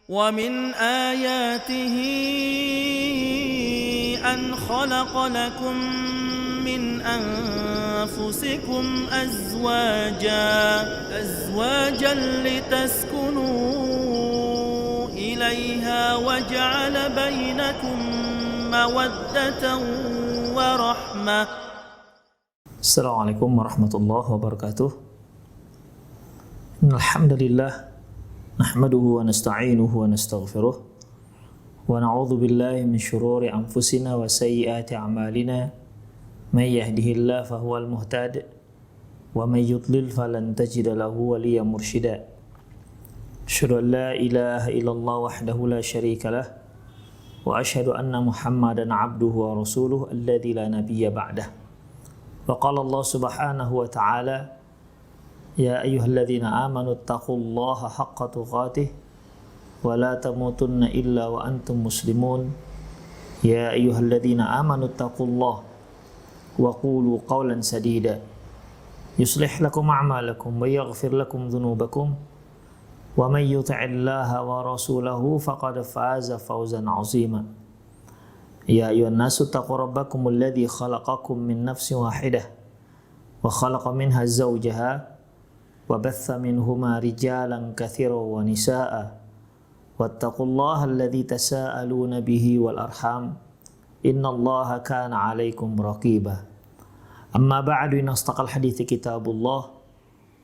ومن آياته أن خلق لكم من أنفسكم أزواجا لتسكنوا إليها وجعل بينكم مودة ورحمة. Assalamualaikum warahmatullahi wabarakatuh. Alhamdulillah nahmaduhu wa nasta'inuhu wa nastaghfiruh wa na'udzu billahi min shururi anfusina wa sayyiati a'malina may yahdihillahu fahuwal muhtad wa may yudlil falan tajida lahu waliyyan mursyida. Asyhadu an la ilaha illallah wahdahu la syarika lah wa asyhadu anna Muhammadan 'abduhu wa rasuluhu alladzi la nabiyya ba'dah. Wa qala Allah subhanahu wa ta'ala ya ayyuhalladzina amanu taqullaha haqqa tuqatih wa la tamutunna illa wa antum muslimun. Ya ayyuhalladzina amanu taqullaha wa qulu qawlan sadida yuslih lakum a'malakum wa yaghfir lakum dhunubakum wa may yuti'illaha wa rasulahu faqad faza fawzan 'azima. Ya ayyuhan nasu taqu rabbakumul ladzi khalaqakum min nafsin wahidah wa khalaqa minha zawjaha wa batha minhuma rijalan katsiran wa nisaa'a wattaqullaha alladzi tasaaluna bihi wal arham innallaha kana 'alaikum raqiba. Amma ba'du, inna asdaqal hadithi kitabullah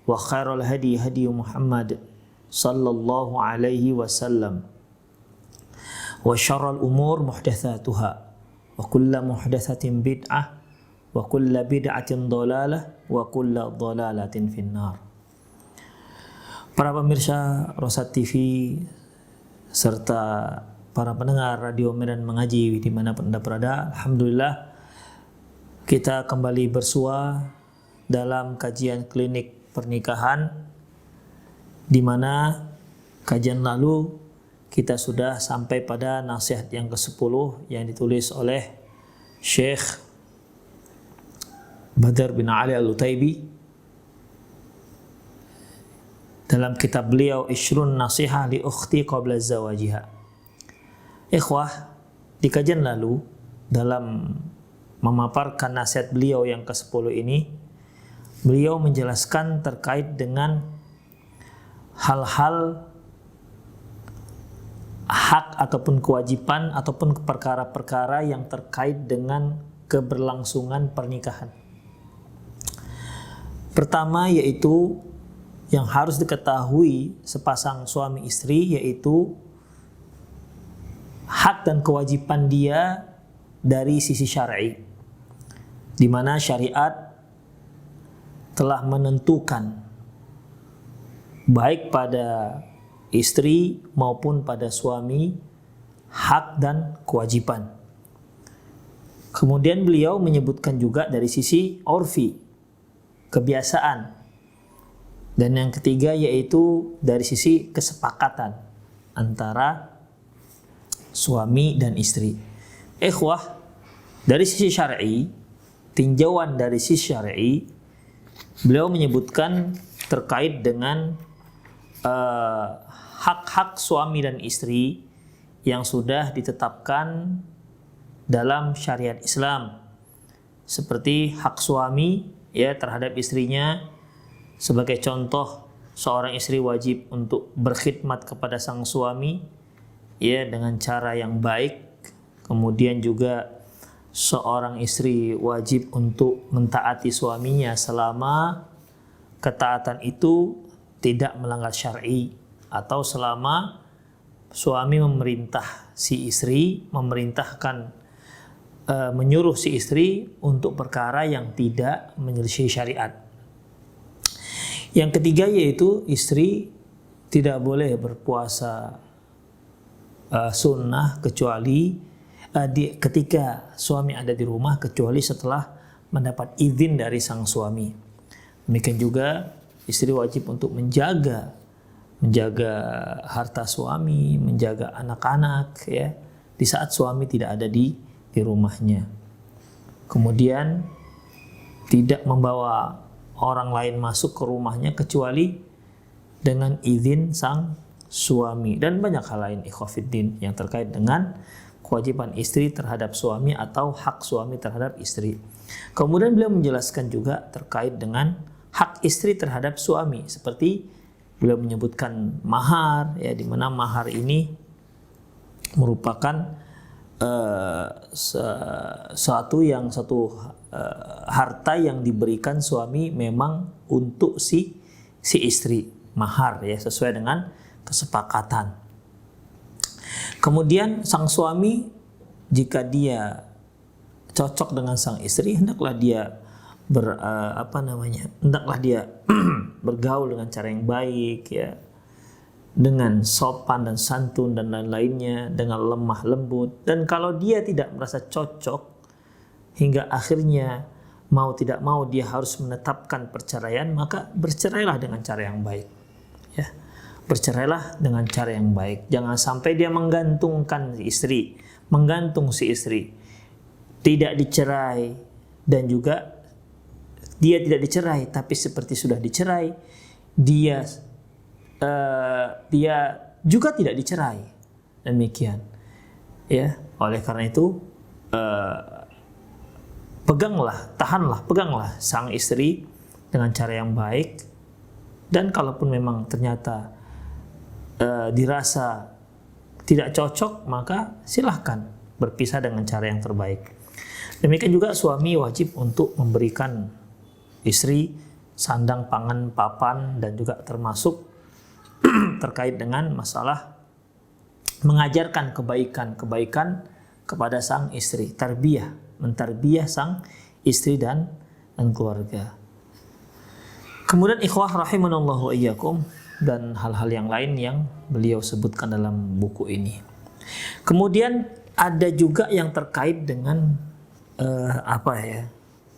wa khairal hadi hadi Muhammad sallallahu alaihi wasallam wa syarrul umur muhdatsatuha wa kullu muhdatsatin bid'ah wa kullu bid'atin dhalalah wa kullu dhalalatin finnar. Para pemirsa Rosat TV serta para pendengar Radio Medan Mengaji dimanapun Anda berada, alhamdulillah kita kembali bersua dalam kajian klinik pernikahan, di mana kajian lalu kita sudah sampai pada nasihat yang ke-10 yang ditulis oleh Syekh Badr bin Ali Al-Utaibi dalam kitab beliau Ishrun Nasihah li Ukhti Qabla Zawajiha. Ikhwah, di kajian lalu dalam memaparkan nasihat beliau yang ke-10 ini, beliau menjelaskan terkait dengan hal-hal hak ataupun kewajiban ataupun perkara-perkara yang terkait dengan keberlangsungan pernikahan. Pertama yaitu yang harus diketahui sepasang suami istri, yaitu hak dan kewajiban dia dari sisi syar'i, di mana syariat telah menentukan baik pada istri maupun pada suami hak dan kewajiban. Kemudian beliau menyebutkan juga dari sisi urfi, kebiasaan. Dan yang ketiga yaitu dari sisi kesepakatan antara suami dan istri. Ikhwah, dari sisi syar'i, tinjauan dari sisi syar'i, beliau menyebutkan terkait dengan hak-hak suami dan istri yang sudah ditetapkan dalam syariat Islam, seperti hak suami ya terhadap istrinya. Sebagai contoh, seorang istri wajib untuk berkhidmat kepada sang suami ya dengan cara yang baik. Kemudian juga seorang istri wajib untuk mentaati suaminya selama ketaatan itu tidak melanggar syar'i, atau selama suami memerintah si istri, menyuruh si istri untuk perkara yang tidak menyelisih syariat. Yang ketiga yaitu istri tidak boleh berpuasa sunnah kecuali ketika suami ada di rumah, kecuali setelah mendapat izin dari sang suami. Demikian juga istri wajib untuk menjaga harta suami, menjaga anak-anak ya di saat suami tidak ada di rumahnya. Kemudian tidak membawa orang lain masuk ke rumahnya kecuali dengan izin sang suami, dan banyak hal lain ikhwafiddin yang terkait dengan kewajiban istri terhadap suami atau hak suami terhadap istri. Kemudian beliau menjelaskan juga terkait dengan hak istri terhadap suami, seperti beliau menyebutkan mahar, ya, di mana mahar ini merupakan satu harta yang diberikan suami memang untuk si istri, mahar, ya, sesuai dengan kesepakatan. Kemudian sang suami jika dia cocok dengan sang istri, hendaklah dia hendaklah dia bergaul dengan cara yang baik, ya, dengan sopan dan santun dan lain-lainnya, dengan lemah lembut. Dan kalau dia tidak merasa cocok hingga akhirnya mau tidak mau dia harus menetapkan perceraian, maka bercerailah dengan cara yang baik, ya. Bercerailah dengan cara yang baik. Jangan sampai dia menggantungkan si istri, menggantung si istri, tidak dicerai, dan juga dia tidak dicerai tapi seperti sudah dicerai, dia juga tidak dicerai. Demikian, ya. Oleh karena itu peganglah sang istri dengan cara yang baik, dan kalaupun memang ternyata dirasa tidak cocok, maka silahkan berpisah dengan cara yang terbaik. Demikian juga suami wajib untuk memberikan istri sandang, pangan, papan, dan juga termasuk terkait dengan masalah mengajarkan kebaikan kepada sang istri, mentarbiyah sang istri dan keluarga. Kemudian ikhwah rahimanallahu wa iyyakum, dan hal-hal yang lain yang beliau sebutkan dalam buku ini. Kemudian ada juga yang terkait dengan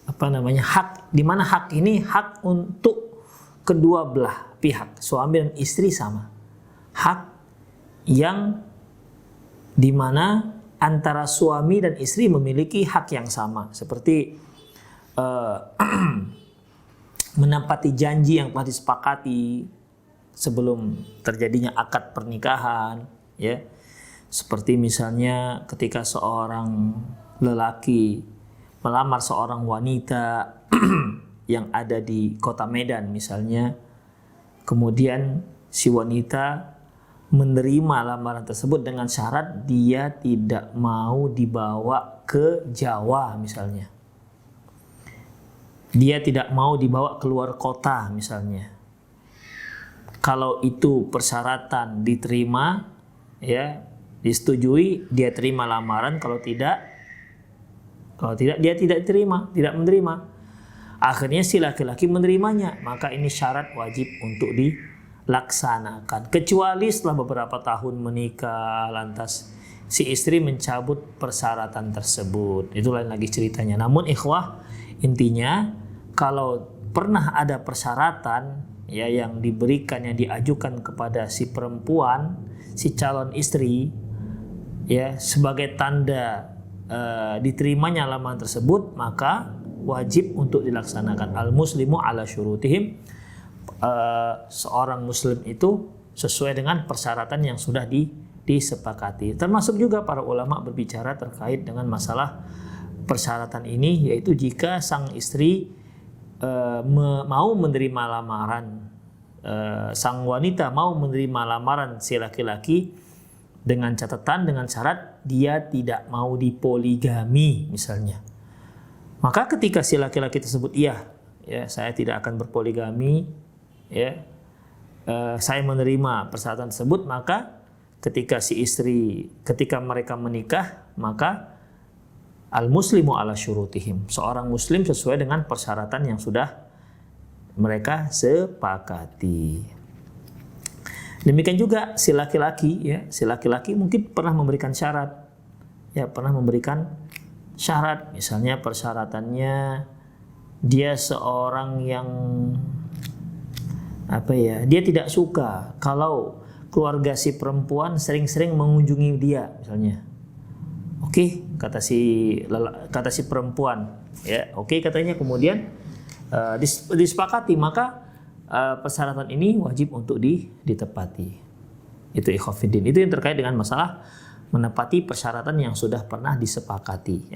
hak, di mana hak ini hak untuk kedua belah pihak, suami dan istri sama. Hak yang di mana antara suami dan istri memiliki hak yang sama, seperti menepati janji yang telah disepakati sebelum terjadinya akad pernikahan, ya. Seperti misalnya ketika seorang lelaki melamar seorang wanita yang ada di kota Medan misalnya, kemudian si wanita menerima lamaran tersebut dengan syarat dia tidak mau dibawa ke Jawa misalnya. Dia tidak mau dibawa keluar kota misalnya. Kalau itu persyaratan diterima, ya, disetujui, dia terima lamaran. Kalau tidak dia tidak menerima. Akhirnya si laki-laki menerimanya, maka ini syarat wajib untuk dilaksanakan. Kecuali setelah beberapa tahun menikah, lantas si istri mencabut persyaratan tersebut, itu lain lagi ceritanya. Namun ikhwah, intinya kalau pernah ada persyaratan, ya, yang diberikan, yang diajukan kepada si perempuan, si calon istri, ya, sebagai tanda diterimanya lamaran tersebut, maka wajib untuk dilaksanakan. Al muslimu ala syurutihim, seorang muslim itu sesuai dengan persyaratan yang sudah disepakati. Termasuk juga para ulama berbicara terkait dengan masalah persyaratan ini, yaitu jika sang istri mau menerima lamaran, sang wanita mau menerima lamaran si laki-laki dengan catatan, dengan syarat dia tidak mau dipoligami misalnya. Maka ketika si laki-laki tersebut, ya, saya tidak akan berpoligami, ya, saya menerima persyaratan tersebut, maka ketika mereka menikah, maka al muslimu ala syurutihim, seorang muslim sesuai dengan persyaratan yang sudah mereka sepakati. Demikian juga si laki-laki, ya, si laki-laki mungkin pernah memberikan syarat, ya, misalnya persyaratannya dia seorang yang dia tidak suka kalau keluarga si perempuan sering-sering mengunjungi dia misalnya. Oke, kata si perempuan, ya, oke katanya, kemudian disepakati, maka persyaratan ini wajib untuk ditepati. Itu ikhwatiddin. Itu yang terkait dengan masalah menepati persyaratan yang sudah pernah disepakati,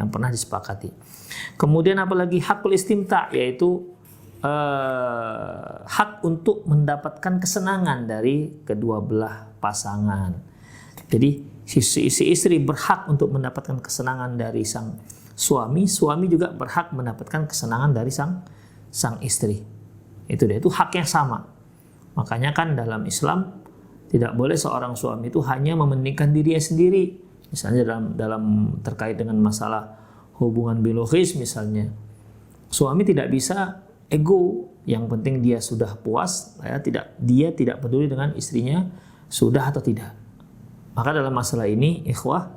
Kemudian apalagi hakul istimta, yaitu hak untuk mendapatkan kesenangan dari kedua belah pasangan. Jadi si istri berhak untuk mendapatkan kesenangan dari sang suami juga berhak mendapatkan kesenangan dari sang istri. Itu hak yang sama. Makanya kan dalam Islam tidak boleh seorang suami itu hanya mementingkan dirinya sendiri. Misalnya dalam terkait dengan masalah hubungan biologis misalnya. Suami tidak bisa ego, yang penting dia sudah puas, dia tidak peduli dengan istrinya sudah atau tidak. Maka dalam masalah ini, ikhwah,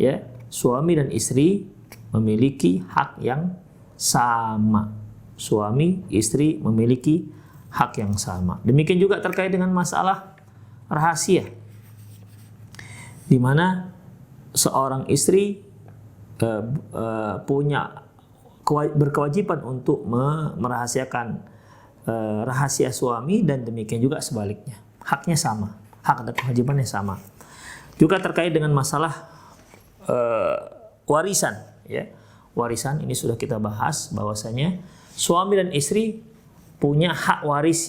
ya, suami dan istri memiliki hak yang sama. Suami, istri memiliki hak yang sama. Demikian juga terkait dengan masalah rahasia, di mana seorang istri berkewajiban untuk merahasiakan rahasia suami, dan demikian juga sebaliknya. Haknya sama, hak dan kewajibannya sama. Juga terkait dengan masalah warisan, ya. Warisan ini sudah kita bahas bahwasanya suami dan istri punya hak waris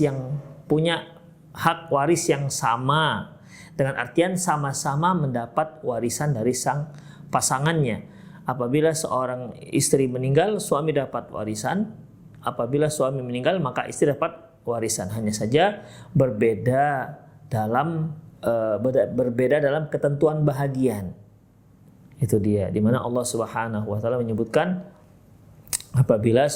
yang sama, dengan artian sama-sama mendapat warisan dari sang pasangannya. Apabila seorang istri meninggal, suami dapat warisan. Apabila suami meninggal, maka istri dapat warisan. Hanya saja berbeda dalam ketentuan bahagian. Itu dia, di mana Allah Subhanahu wa taala menyebutkan apabila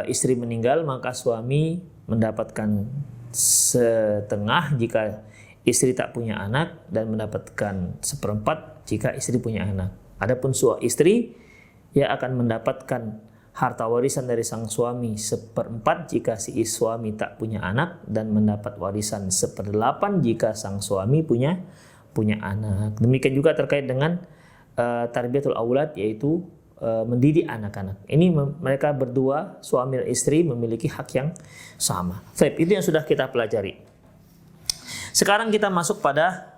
istri meninggal, maka suami mendapatkan setengah jika istri tak punya anak, dan mendapatkan seperempat jika istri punya anak. Adapun istri akan mendapatkan harta warisan dari sang suami seperempat jika si suami tak punya anak, dan mendapat warisan seperdelapan jika sang suami punya anak. Demikian juga terkait dengan tarbiyatul aulad, yaitu mendidik anak-anak. Ini mereka berdua, suami dan istri, memiliki hak yang sama. Baik, itu yang sudah kita pelajari. Sekarang kita masuk pada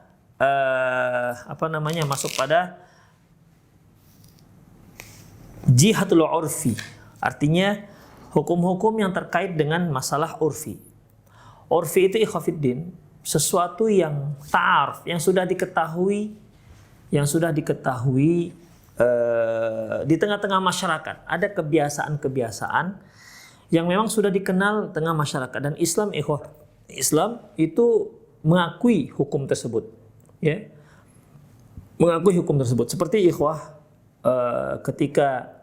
jihatul urfi. Artinya hukum-hukum yang terkait dengan masalah urfi. Urfi itu ikhwatiddin, sesuatu yang ta'aruf, yang sudah diketahui di tengah-tengah masyarakat. Ada kebiasaan-kebiasaan yang memang sudah dikenal tengah masyarakat, dan Islam itu mengakui hukum tersebut, ya. Mengakui hukum tersebut. Seperti ketika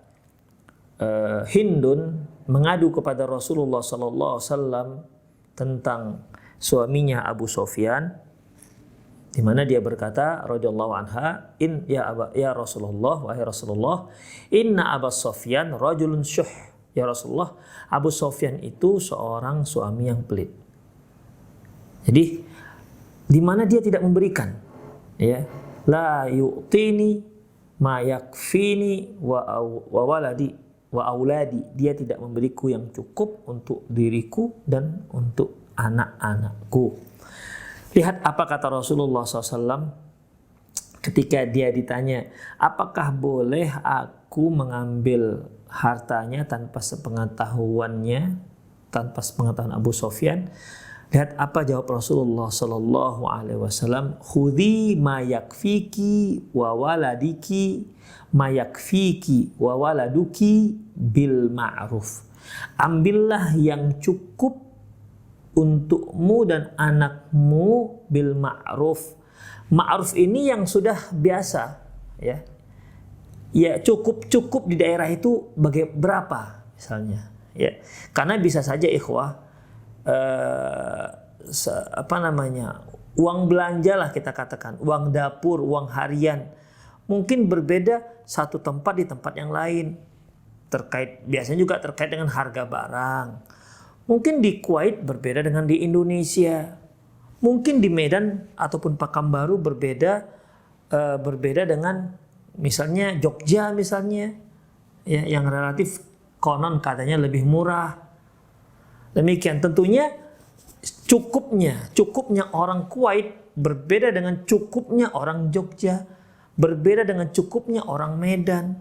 Hindun mengadu kepada Rasulullah SAW tentang suaminya Abu Sufyan, di mana dia berkata radhiyallahu anha, ya Rasulullah, wahai Rasulullah, inna Abu Sufyan rajulun syuh. Ya Rasulullah, Abu Sufyan itu seorang suami yang pelit. Jadi di mana dia tidak memberikan, ya, la yu'tini ma yakfini wa waladi wa auladi, dia tidak memberiku yang cukup untuk diriku dan untuk anak-anakku. Lihat apa kata Rasulullah SAW ketika dia ditanya, apakah boleh aku mengambil hartanya tanpa sepengetahuan Abu Sufyan? Lihat apa jawab Rasulullah Sallallahu Alaihi Wasallam, khudhi ma yakfiki wa waladiki ma yakfiki wa waladuki bil ma'ruf. Ambillah yang cukup untukmu dan anakmu bil ma'ruf. Ma'ruf ini yang sudah biasa, ya. Ya, cukup di daerah itu berapa misalnya, ya. Karena bisa saja ikhwah uang belanja lah kita katakan, uang dapur, uang harian mungkin berbeda satu tempat di tempat yang lain. Biasanya juga terkait dengan harga barang. Mungkin di Kuwait berbeda dengan di Indonesia. Mungkin di Medan ataupun Pekanbaru berbeda dengan misalnya Jogja misalnya, ya, yang relatif konon katanya lebih murah. Demikian tentunya cukupnya orang Kuwait berbeda dengan cukupnya orang Jogja, berbeda dengan cukupnya orang Medan.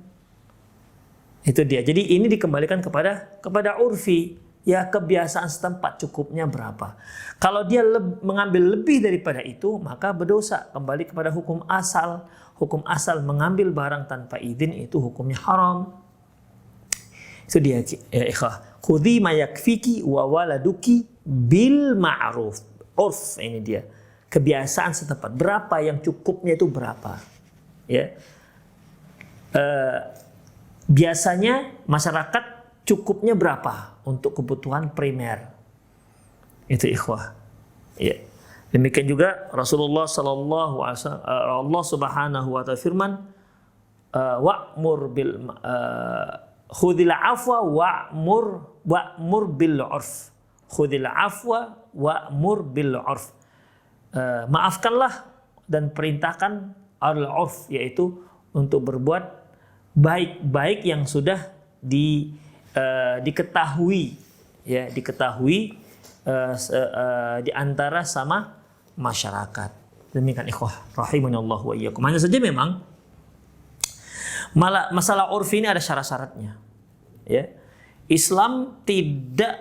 Itu dia. Jadi ini dikembalikan kepada urfi, ya, kebiasaan setempat cukupnya berapa. Kalau dia mengambil lebih daripada itu, maka berdosa. Kembali kepada hukum asal. Hukum asal mengambil barang tanpa izin itu hukumnya haram. Itu dia, ya ikhwah. Khudhi ma yakfiki wa waladuki bil ma'ruf. Urf, ini dia. Kebiasaan setempat. Berapa yang cukupnya itu berapa? Ya. Biasanya masyarakat cukupnya berapa untuk kebutuhan primer? Itu ikhwah. Ya. Demikian juga Rasulullah sallallahu alaihi wasallam, Allah Subhanahu wa ta'ala firman, wa'mur bil khudhil afwa wa'mur bil 'urf. Khudhil afwa wa'mur bil 'urf. Maafkanlah dan perintahkan al-'urf, yaitu untuk berbuat baik-baik yang sudah diketahui, ya, di antara sama masyarakat. Demikian ikhwah rahimanallah wa iyyakum. Hanya saja memang masalah urfi ini ada syarat-syaratnya, ya. Islam tidak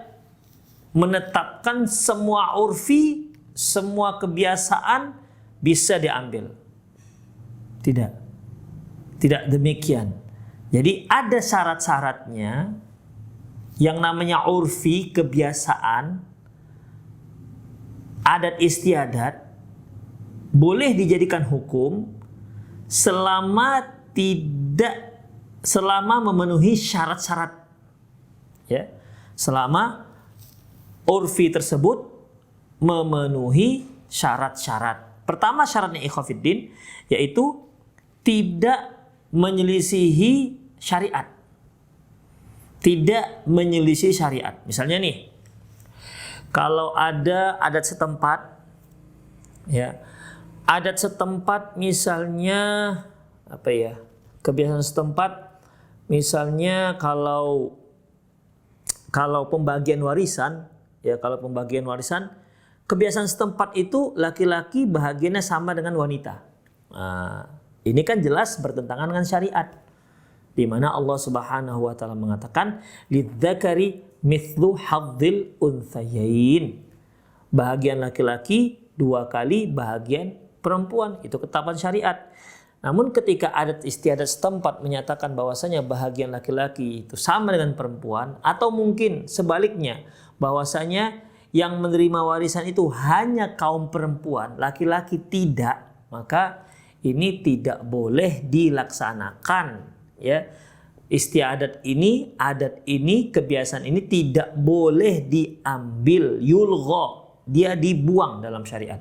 menetapkan semua urfi, semua kebiasaan bisa diambil. Tidak demikian. Jadi ada syarat-syaratnya. Yang namanya urfi, kebiasaan, adat istiadat boleh dijadikan hukum selama memenuhi syarat-syarat, ya. Selama urfi tersebut memenuhi syarat-syarat. Pertama syaratnya ikhwafiddin, yaitu tidak menyelisihi syariat. Tidak menyelisih syariat. Misalnya nih, kalau ada adat setempat, ya, adat setempat misalnya apa ya, kebiasaan setempat, misalnya kalau pembagian warisan, ya, kalau pembagian warisan, kebiasaan setempat itu laki-laki bahagiannya sama dengan wanita. Nah, ini kan jelas bertentangan dengan syariat, di mana Allah Subhanahu wa taala mengatakan lidzakari mithlu hadzil unthayain. Bahagian laki-laki 2 kali bahagian perempuan, itu ketetapan syariat. Namun ketika adat istiadat setempat menyatakan bahwasanya bahagian laki-laki itu sama dengan perempuan, atau mungkin sebaliknya bahwasanya yang menerima warisan itu hanya kaum perempuan, laki-laki tidak, maka ini tidak boleh dilaksanakan. Ya, istiadat ini, adat ini, kebiasaan ini tidak boleh diambil, yulgha, dia dibuang dalam syariat.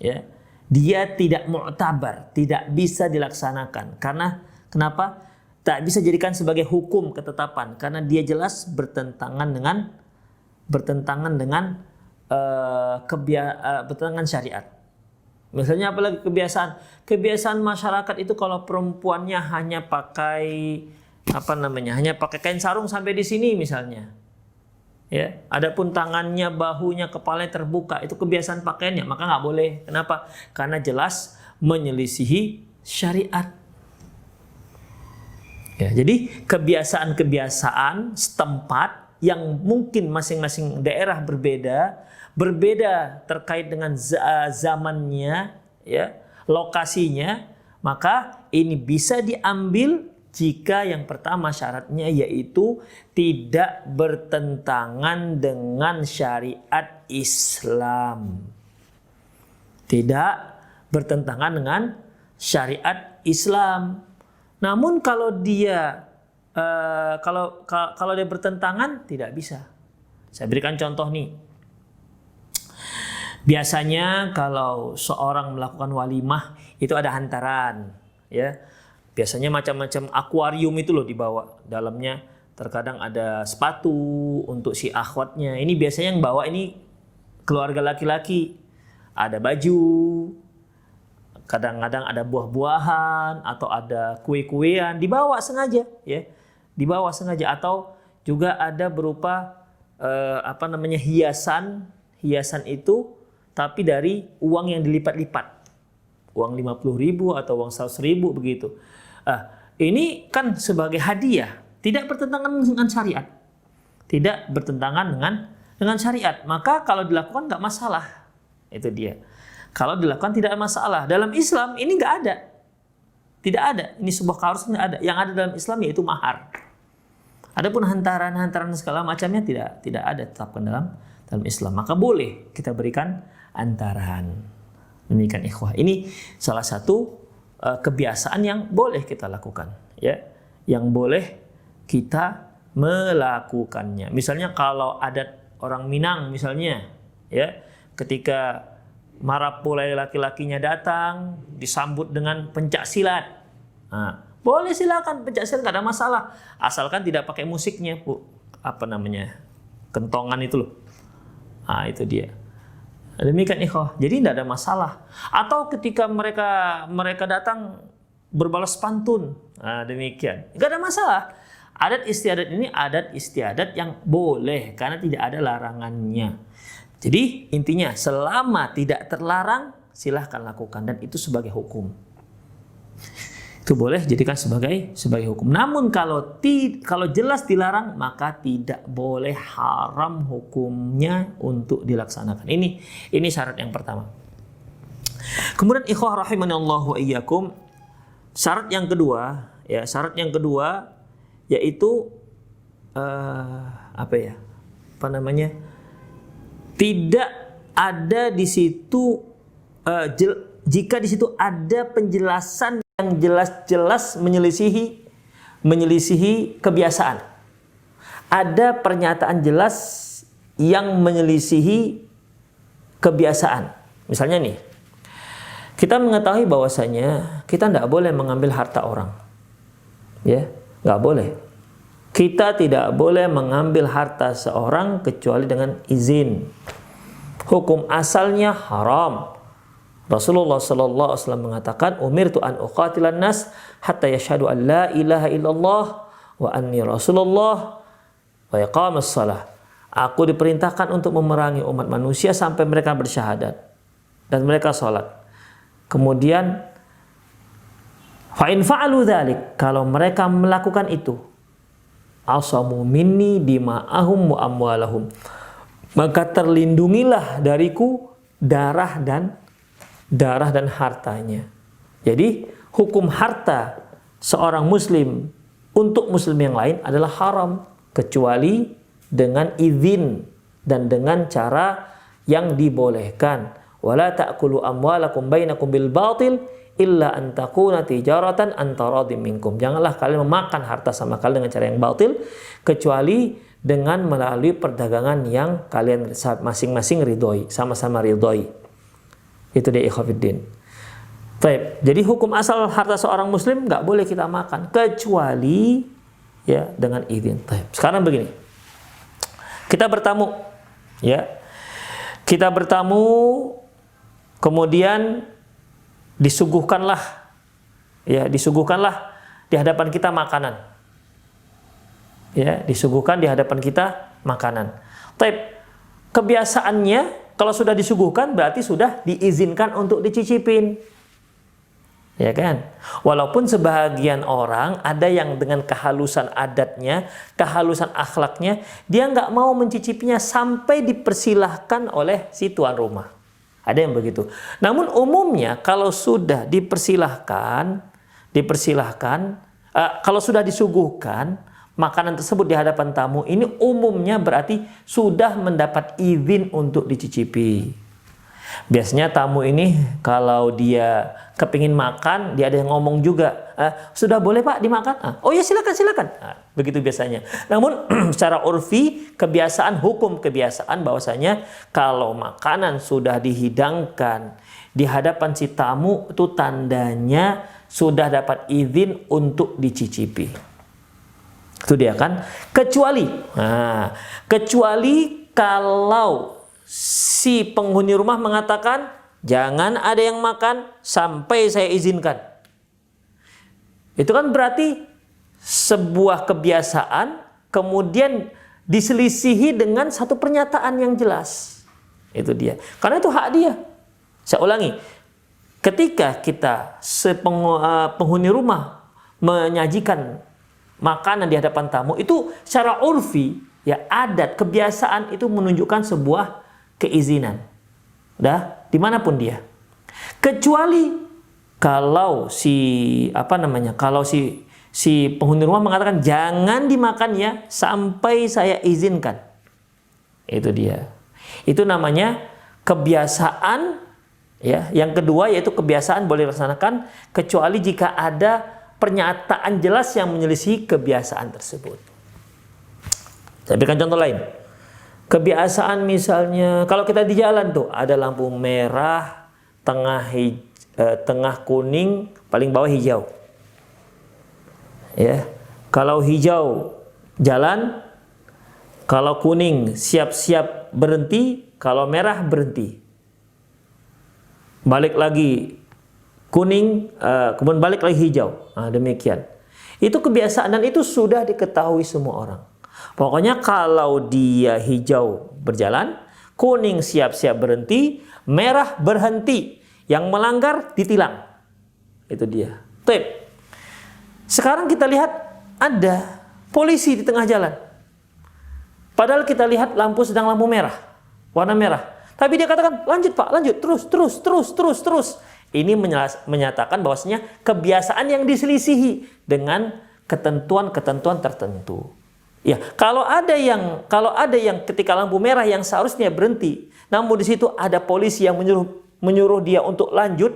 Ya, dia tidak mu'tabar, tidak bisa dilaksanakan. Karena kenapa? Tak bisa jadikan sebagai hukum ketetapan, karena dia jelas bertentangan dengan syariat. Misalnya apalagi kebiasaan masyarakat itu kalau perempuannya hanya pakai hanya pakai kain sarung sampai di sini misalnya. Ya, adapun tangannya, bahunya, kepalanya terbuka, itu kebiasaan pakaiannya, maka nggak boleh. Kenapa? Karena jelas menyelisihi syariat. Ya, jadi kebiasaan-kebiasaan setempat yang mungkin masing-masing daerah berbeda terkait dengan zamannya, ya, lokasinya, maka ini bisa diambil jika yang pertama syaratnya yaitu tidak bertentangan dengan syariat Islam. Tidak bertentangan dengan syariat Islam. Namun kalau dia kalau dia bertentangan, tidak bisa. Saya berikan contoh nih. Biasanya kalau seorang melakukan walimah itu ada hantaran, ya. Biasanya macam-macam akuarium itu loh dibawa. Dalamnya terkadang ada sepatu untuk si akhwatnya. Ini biasanya yang bawa ini keluarga laki-laki. Ada baju, kadang-kadang ada buah-buahan atau ada kue-kuean dibawa sengaja, ya. Dibawa sengaja, atau juga ada berupa hiasan hiasan itu tapi dari uang yang dilipat-lipat. Uang 50.000 atau uang 100.000 begitu. Ini kan sebagai hadiah, tidak bertentangan dengan syariat. Tidak bertentangan dengan syariat. Maka kalau dilakukan nggak masalah. Itu dia. Kalau dilakukan tidak ada masalah. Dalam Islam ini nggak ada. Tidak ada. Ini sebuah kaos nggak ada. Yang ada dalam Islam yaitu mahar. Adapun hantaran segala macamnya tidak ada tetapkan dalam Islam. Maka boleh kita berikan hantaran. Demikian ikhwah. Ini salah satu kebiasaan yang boleh kita lakukan, ya. Yang boleh kita melakukannya. Misalnya kalau adat orang Minang misalnya, ya, ketika marapulai laki-lakinya datang disambut dengan pencak silat. Boleh silakan pencak silat, nggak ada masalah, asalkan tidak pakai musiknya, Bu. Apa namanya? Kentongan itu loh. Itu dia. Demikian ikhwah. Jadi tidak ada masalah. Atau ketika mereka datang berbalas pantun. Demikian. Nggak ada masalah. Adat istiadat ini adat istiadat yang boleh karena tidak ada larangannya. Jadi intinya selama tidak terlarang silahkan lakukan dan itu sebagai hukum. Itu boleh jadikan sebagai hukum. Namun kalau jelas dilarang maka tidak boleh, haram hukumnya untuk dilaksanakan. Ini syarat yang pertama. Kemudian ikhwah rahimanallahu wa iyyakum, syarat yang kedua yaitu tidak ada di situ jika di situ ada penjelasan yang jelas-jelas menyelisihi kebiasaan. Ada pernyataan jelas yang menyelisihi kebiasaan. Misalnya nih, kita mengetahui bahwasanya kita tidak boleh mengambil harta orang. Ya, nggak boleh. Kita tidak boleh mengambil harta seorang kecuali dengan izin. Hukum asalnya haram. Rasulullah sallallahu alaihi wasallam mengatakan, "Umirtu an uqatilan nas hatta yashhadu an la ilaha illallah wa anni rasulullah wa yaqamus shalah." Aku diperintahkan untuk memerangi umat manusia sampai mereka bersyahadat dan mereka salat. Kemudian fa in fa'alu dzalik, kalau mereka melakukan itu, asamu minni dima'ahum wa amwalahum, maka terlindungilah dariku darah dan hartanya. Jadi hukum harta seorang muslim untuk muslim yang lain adalah haram kecuali dengan izin dan dengan cara yang dibolehkan. Wala ta'kulu amwalakum bainakum bil batil illa an takuna tijaratan an taradhim minkum. Janganlah kalian memakan harta sama kalian dengan cara yang batil kecuali dengan melalui perdagangan yang kalian masing-masing ridhoi, sama-sama ridhoi. Itu dia ikhwafiddin. Baik, jadi hukum asal harta seorang muslim nggak boleh kita makan kecuali ya dengan izin. Baik. Sekarang begini, kita bertamu, ya, kemudian disuguhkanlah di hadapan kita makanan, ya, disuguhkan di hadapan kita makanan. Baik, kebiasaannya kalau sudah disuguhkan berarti sudah diizinkan untuk dicicipin. Ya kan? Walaupun sebagian orang ada yang dengan kehalusan adatnya, kehalusan akhlaknya, dia nggak mau mencicipinya sampai dipersilahkan oleh si tuan rumah. Ada yang begitu. Namun umumnya kalau sudah dipersilahkan, kalau sudah disuguhkan makanan tersebut di hadapan tamu, ini umumnya berarti sudah mendapat izin untuk dicicipi. Biasanya tamu ini kalau dia kepingin makan, dia ada yang ngomong juga, sudah boleh Pak dimakan? Oh ya silakan. Begitu biasanya. Namun secara urfi, hukum kebiasaan bahwasanya kalau makanan sudah dihidangkan di hadapan si tamu, itu tandanya sudah dapat izin untuk dicicipi. Itu dia kan, kecuali kalau si penghuni rumah mengatakan jangan ada yang makan sampai saya izinkan. Itu kan berarti sebuah kebiasaan kemudian diselisihi dengan satu pernyataan yang jelas. Itu dia. Karena itu hak dia. Saya ulangi, ketika kita penghuni rumah menyajikan makanan di hadapan tamu, itu secara urfi, ya adat, kebiasaan itu menunjukkan sebuah keizinan. Udah, dimanapun dia. Kecuali kalau si penghuni rumah mengatakan jangan dimakan ya sampai saya izinkan. Itu dia. Itu namanya kebiasaan, ya. Yang kedua yaitu kebiasaan boleh dilaksanakan kecuali jika ada pernyataan jelas yang menyelisihi kebiasaan tersebut. Saya berikan contoh lain. Kebiasaan misalnya kalau kita di jalan tuh ada lampu merah, tengah kuning, paling bawah hijau. Ya. Kalau hijau jalan, kalau kuning siap-siap berhenti, kalau merah berhenti. Balik lagi kuning, kemudian balik lagi hijau. Nah, demikian. Itu kebiasaan dan itu sudah diketahui semua orang. Pokoknya kalau dia hijau berjalan, kuning siap-siap berhenti, merah berhenti. Yang melanggar ditilang. Itu dia. Tip. Sekarang kita lihat ada polisi di tengah jalan. Padahal kita lihat lampu sedang lampu merah, warna merah. Tapi dia katakan, lanjut Pak, lanjut, terus. Ini menyatakan bahwasanya kebiasaan yang diselisihi dengan ketentuan-ketentuan tertentu. Ya, kalau ada yang ketika lampu merah yang seharusnya berhenti, namun di situ ada polisi yang menyuruh dia untuk lanjut,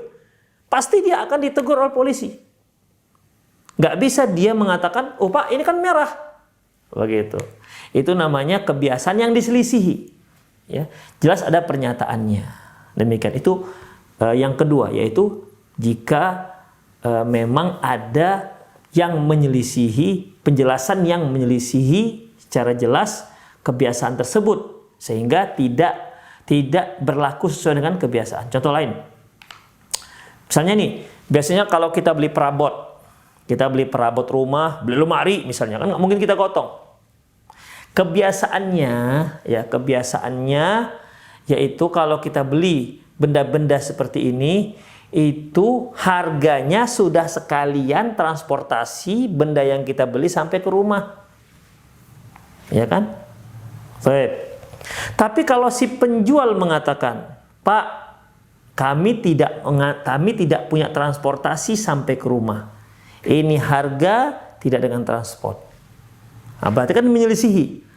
pasti dia akan ditegur oleh polisi. Nggak bisa dia mengatakan, oh Pak, ini kan merah. Begitu. Itu namanya kebiasaan yang diselisihi. Ya, jelas ada pernyataannya. Demikian. Itu yang kedua, yaitu jika memang ada yang menyelisihi, penjelasan yang menyelisihi secara jelas kebiasaan tersebut, sehingga tidak berlaku sesuai dengan kebiasaan. Contoh lain. Misalnya nih, biasanya kalau kita beli perabot rumah, beli lemari misalnya, kan nggak mungkin kita gotong. Kebiasaannya yaitu kalau kita beli benda-benda seperti ini, itu harganya sudah sekalian transportasi benda yang kita beli sampai ke rumah. Ya kan? Baik. Tapi kalau si penjual mengatakan, Pak, kami tidak punya transportasi sampai ke rumah. Ini harga tidak dengan transport. Nah, berarti kan menyelisihi.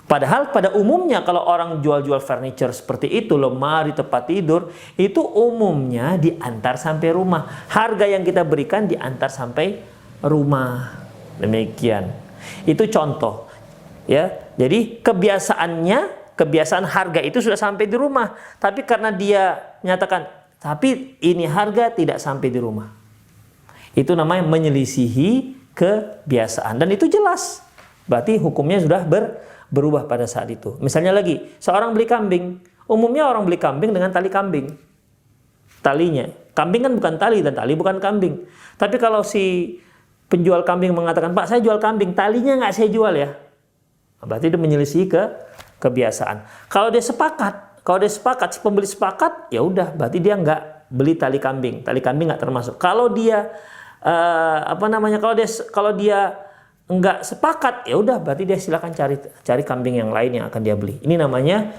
Padahal pada umumnya kalau orang jual-jual furniture seperti itu, lemari, tempat tidur, itu umumnya diantar sampai rumah. Harga yang kita berikan diantar sampai rumah. Demikian. Itu contoh. Ya, jadi kebiasaan harga itu sudah sampai di rumah. Tapi karena dia menyatakan, tapi ini harga tidak sampai di rumah. Itu namanya menyelisihi kebiasaan. Dan itu jelas. Berarti hukumnya sudah berubah pada saat itu. Misalnya lagi, seorang beli kambing. Umumnya orang beli kambing dengan tali kambing. Talinya. Kambing kan bukan tali dan tali bukan kambing. Tapi kalau si penjual kambing mengatakan, Pak, saya jual kambing, talinya nggak saya jual ya. Berarti itu menyelisih kebiasaan. Kalau dia sepakat, si pembeli sepakat, ya udah, berarti dia nggak beli tali kambing. Tali kambing nggak termasuk. Kalau dia kalau dia nggak sepakat, ya udah, berarti dia silakan cari kambing yang lain yang akan dia beli. Ini namanya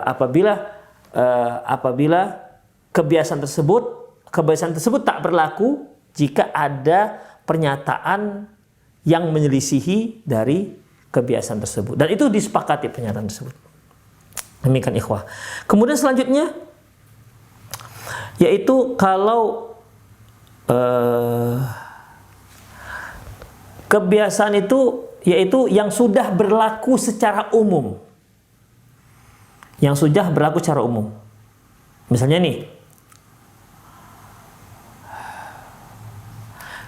apabila kebiasaan tersebut tak berlaku jika ada pernyataan yang menyelisihi dari kebiasaan tersebut, dan itu disepakati pernyataan tersebut. Demikian ikhwah. Kemudian selanjutnya yaitu kalau kebiasaan itu yaitu yang sudah berlaku secara umum. Yang sudah berlaku secara umum. Misalnya nih,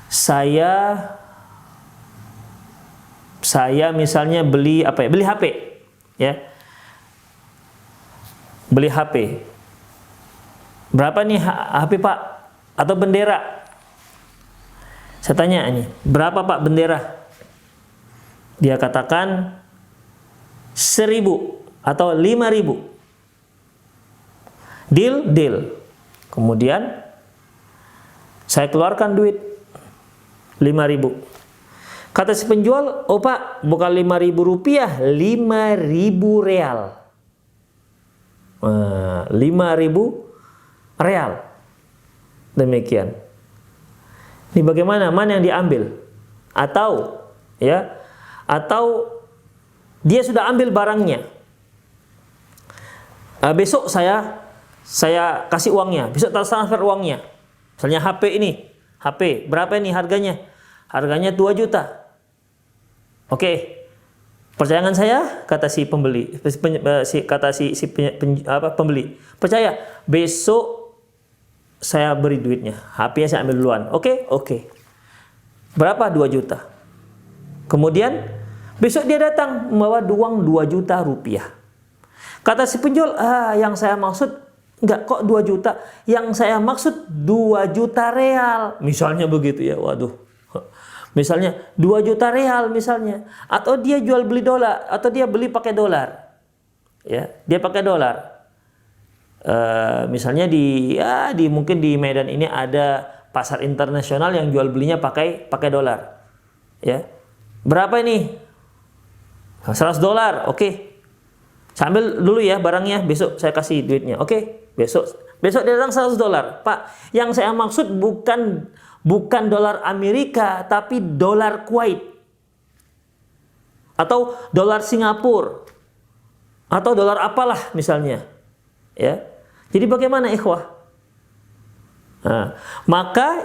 saya misalnya beli HP, ya. Beli HP. Berapa nih HP Pak? Atau bendera? Saya tanya ini, berapa Pak bendera? Dia katakan 1.000 atau 5.000. Deal. Kemudian saya keluarkan duit 5.000. Kata si penjual, oh Pak, bukan 5.000 rupiah, 5.000 real. 5.000 real. Demikian. Ini bagaimana? Mana yang diambil? Atau dia sudah ambil barangnya. Besok saya kasih uangnya. Besok transfer uangnya. Misalnya HP ini. HP berapa ini harganya? Harganya 2 juta. Oke. Percaya dengan saya, kata si pembeli, pembeli. Percaya, besok saya beri duitnya. HP-nya saya ambil duluan. Oke. Berapa? 2 juta. Kemudian besok dia datang membawa uang 2 juta rupiah. Kata si penjual, yang saya maksud enggak kok 2 juta. Yang saya maksud 2 juta real. Misalnya begitu ya. Waduh. Misalnya 2 juta real misalnya. Atau dia jual beli dolar, atau dia beli pakai dolar. Ya, dia pakai dolar. Misalnya mungkin di Medan ini ada pasar internasional yang jual belinya pakai dolar. Ya. Berapa ini? 100 dolar. Oke. Saya ambil dulu ya barangnya, besok saya kasih duitnya. Oke. Besok dia datang 100 dolar. Pak, yang saya maksud bukan dolar Amerika, tapi dolar Kuwait. Atau dolar Singapura. Atau dolar apalah misalnya. Ya. Jadi bagaimana ikhwah? Nah, maka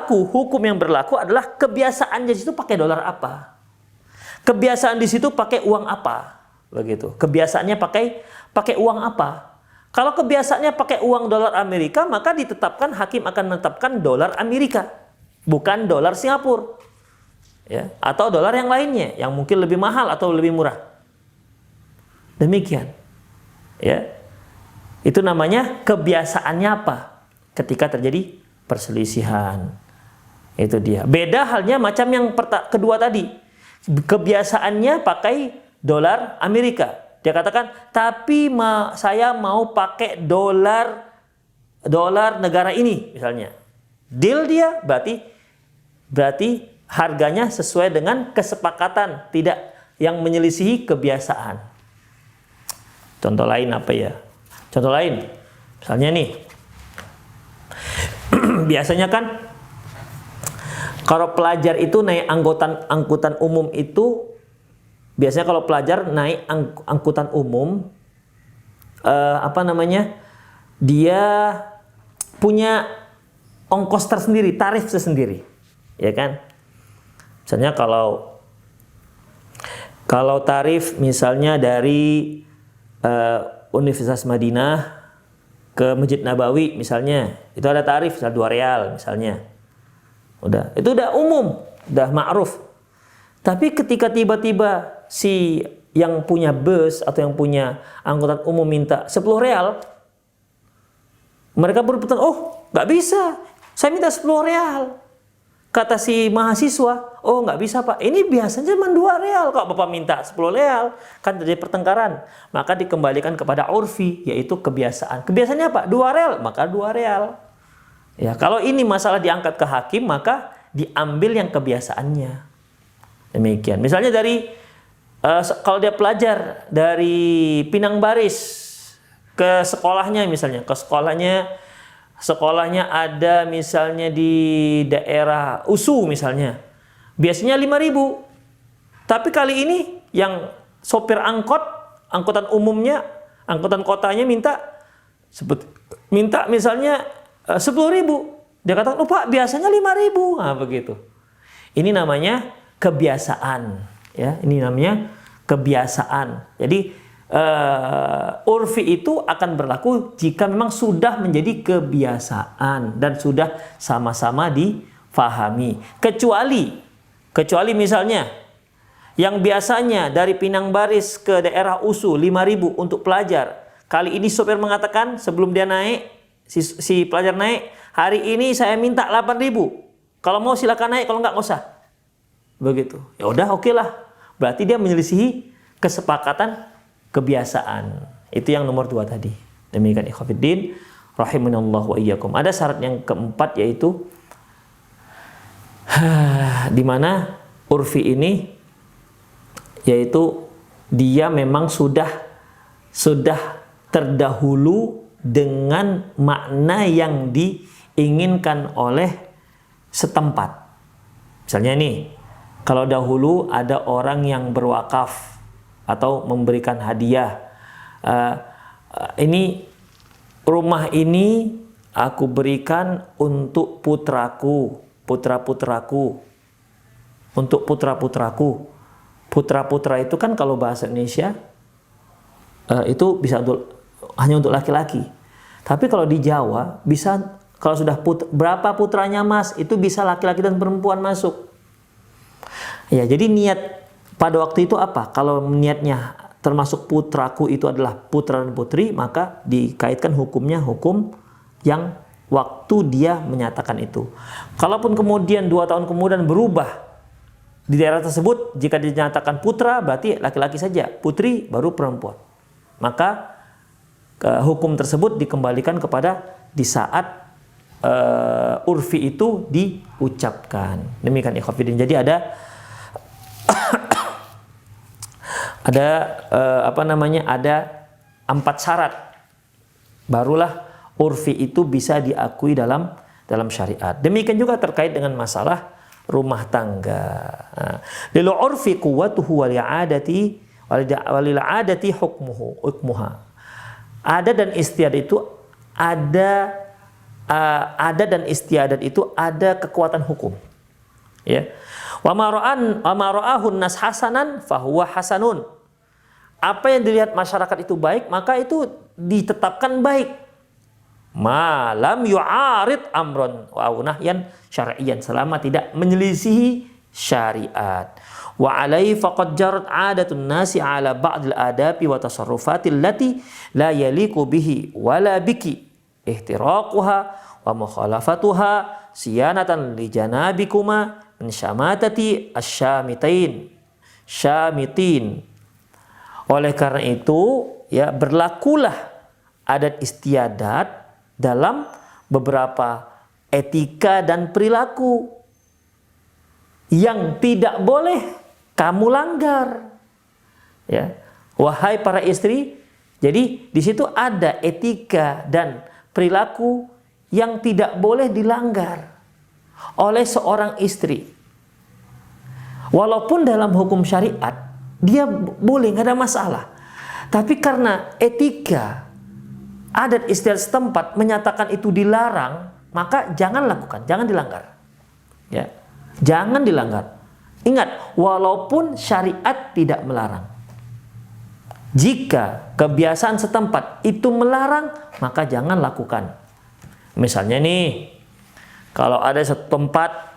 hukum yang berlaku adalah kebiasaan di situ pakai dolar apa? Kebiasaan di situ pakai uang apa? Begitu. Kebiasaannya pakai uang apa? Kalau kebiasaannya pakai uang dolar Amerika, maka hakim akan menetapkan dolar Amerika, bukan dolar Singapura. Ya, atau dolar yang lainnya yang mungkin lebih mahal atau lebih murah. Demikian. Ya. Itu namanya kebiasaannya apa? Ketika terjadi perselisihan. Itu dia. Beda halnya macam yang kedua tadi. Kebiasaannya pakai dolar Amerika. Dia katakan, tapi saya mau pakai dolar negara ini misalnya. Deal dia berarti harganya sesuai dengan kesepakatan, tidak yang menyelisihi kebiasaan. Contoh lain apa ya? Contoh lain, misalnya nih, biasanya kan kalau pelajar itu naik angkutan umum itu, biasanya kalau pelajar naik angkutan umum, dia punya ongkos tersendiri, tarif tersendiri, ya kan? Misalnya kalau tarif misalnya dari Universitas Madinah ke Masjid Nabawi misalnya, itu ada tarif 2 real misalnya. Itu udah umum, udah ma'ruf. Tapi ketika tiba-tiba si yang punya bus atau yang punya angkutan umum minta 10 real, mereka berputar, nggak bisa, saya minta 10 real. Kata si mahasiswa, nggak bisa Pak, ini biasanya cuma 2 real, kok Bapak minta 10 real, kan terjadi pertengkaran. Maka dikembalikan kepada urfi, yaitu kebiasaan. Kebiasaannya apa? 2 real, maka 2 real. Ya, kalau ini masalah diangkat ke hakim, maka diambil yang kebiasaannya. Demikian. Misalnya kalau dia pelajar dari Pinang Baris ke sekolahnya misalnya, sekolahnya ada misalnya di daerah USU misalnya. Biasanya 5.000. Tapi kali ini yang sopir angkutan umumnya, angkutan kotanya minta misalnya 10.000. Dia katakan, Pak, biasanya 5.000. Nah, begitu. Ini namanya kebiasaan, ya. Ini namanya kebiasaan. Jadi urfi itu akan berlaku jika memang sudah menjadi kebiasaan dan sudah sama-sama difahami. Kecuali misalnya yang biasanya dari Pinang Baris ke daerah USU 5.000 untuk pelajar. Kali ini sopir mengatakan sebelum dia naik, si pelajar naik, hari ini saya minta 8.000. Kalau mau silakan naik, kalau enggak usah. Begitu. Ya udah, oke lah. Berarti dia menyelisihi kesepakatan kebiasaan. Itu yang nomor 2 tadi. Demikian ikhwatiddin rahimanallahu wa iyyakum. Ada syarat yang keempat, yaitu di mana urfi ini, yaitu dia memang sudah terdahulu dengan makna yang diinginkan oleh setempat. Misalnya nih, kalau dahulu ada orang yang berwakaf atau memberikan hadiah, ini rumah ini aku berikan untuk putraku, putra-putraku, untuk putra-putraku. Putra-putra itu kan kalau bahasa Indonesia itu bisa hanya untuk laki-laki. Tapi kalau di Jawa bisa, kalau sudah berapa putranya mas, itu bisa laki-laki dan perempuan masuk. Ya, jadi niat pada waktu itu apa? Kalau niatnya termasuk putraku itu adalah putra dan putri, maka dikaitkan hukumnya hukum yang waktu dia menyatakan itu. Kalaupun kemudian 2 tahun kemudian berubah di daerah tersebut, jika dinyatakan putra berarti laki-laki saja, putri baru perempuan. Maka hukum tersebut dikembalikan kepada di saat urfi itu diucapkan. Demikian ikhwatiddin. Jadi ada ada 4 syarat barulah urfi itu bisa diakui dalam syariat. Demikian juga terkait dengan masalah rumah tangga. Lil urfi quwwatuhu wal adati hukmuha. Adat dan istiadat itu ada kekuatan hukum. Ya. Wa ma ra'ahun nas hasanan fahuwa hasanun. Apa yang dilihat masyarakat itu baik, maka itu ditetapkan baik. Malam yu'arid amron wa nahyan syar'iyyan, selama tidak menyelisihi syariat. Wa alaihi faqad jarat 'adatun nasi 'ala ba'dil adabi wa tasarrufatil lati la yaliqu bihi wala biki ihtiraquha wa mukhalafatuha siyanatan li janabikuma min syamatati syamitin. Oleh karena itu, ya, berlakulah adat istiadat dalam beberapa etika dan perilaku yang tidak boleh kamu langgar. Ya, wahai para istri, jadi di situ ada etika dan perilaku yang tidak boleh dilanggar oleh seorang istri. Walaupun dalam hukum syariat dia boleh, nggak ada masalah. Tapi karena etika adat istiadat setempat menyatakan itu dilarang, maka jangan lakukan, jangan dilanggar. Ya, jangan dilanggar. Ingat, walaupun syariat tidak melarang, jika kebiasaan setempat itu melarang, maka jangan lakukan. Misalnya nih, kalau ada satu tempat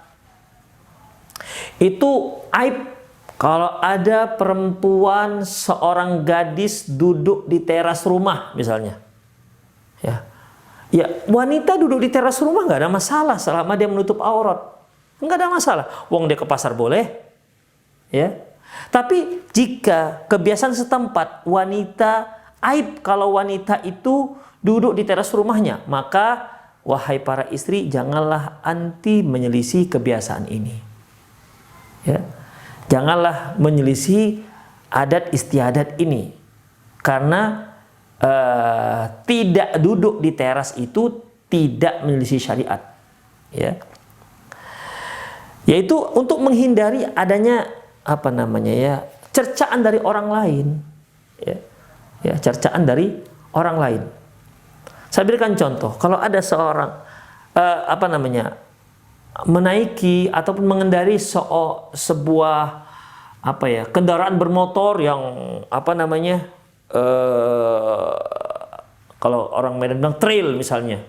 itu aib kalau ada perempuan, seorang gadis duduk di teras rumah misalnya. Ya, wanita duduk di teras rumah nggak ada masalah selama dia menutup aurat. Nggak ada masalah. Wong dia ke pasar boleh. Ya. Tapi jika kebiasaan setempat wanita aib kalau wanita itu duduk di teras rumahnya, maka wahai para istri, janganlah anti menyelisih kebiasaan ini. Ya. Janganlah menyelisih adat istiadat ini, karena tidak duduk di teras itu tidak menyelisih syariat. Ya. Yaitu untuk menghindari adanya cercaan dari orang lain. Ya, cercaan dari orang lain. Saya berikan contoh, kalau ada seorang menaiki ataupun mengendari sebuah kendaraan bermotor yang kalau orang Medan bilang trail misalnya,